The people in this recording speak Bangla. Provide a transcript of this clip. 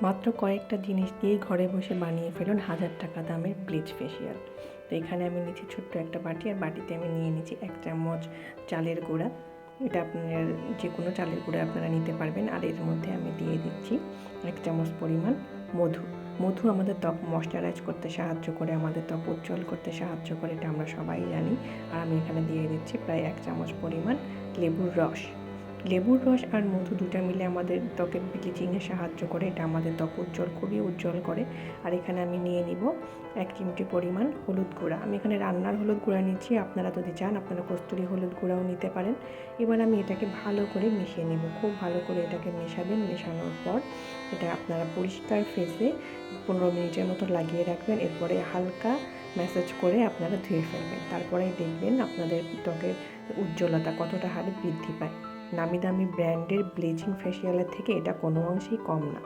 মাত্র কয়েকটা জিনিস দিয়ে ঘরে বসে বানিয়ে ফেলুন 1000 টাকা দামের ব্লিচ ফেসিয়াল। তো এখানে আমি নিচ্ছি ছোট্ট একটা বাটি, আর বাটিতে আমি নিয়ে নিচ্ছি 1 চামচ চালের গুঁড়া। এটা আপনার যে কোনো চালের গুঁড়া আপনারা নিতে পারবেন। আর এর মধ্যে আমি দিয়ে দিচ্ছি 1 চামচ পরিমাণ মধু। মধু আমাদের ত্বক ময়শ্চারাইজ করতে সাহায্য করে, আমাদের ত্বক উজ্জ্বল করতে সাহায্য করে, এটা আমরা সবাই জানি। আর আমি এখানে দিয়ে দিচ্ছি প্রায় 1 চামচ পরিমাণ লেবুর রস। লেবুর রস আর মধু দুটা মিলে আমাদের ত্বকের ব্লিচিংয়ে সাহায্য করে, এটা আমাদের ত্বক খুবই উজ্জ্বল করে। আর এখানে আমি নিয়ে নিব 1 চিমটি পরিমাণ হলুদ গুঁড়া। আমি এখানে রান্নার হলুদ গুঁড়া নিচ্ছি, আপনারা যদি চান আপনারা কস্তুরি হলুদ গুঁড়াও নিতে পারেন। এবার আমি এটাকে ভালো করে মিশিয়ে নেব, খুব ভালো করে এটাকে মেশাবেন। মেশানোর পর এটা আপনারা পরিষ্কার ফেসে 15 মিনিটের মতো লাগিয়ে রাখবেন। এরপরে হালকা ম্যাসাজ করে আপনারা ধুয়ে ফেলবেন। তারপরেই দেখবেন আপনাদের ত্বকের উজ্জ্বলতা কতটা হারে বৃদ্ধি পায়। নামি দামি ব্র্যান্ডের ব্লিচিং ফেসিয়ালের থেকে এটা কোনো অংশেই কম না।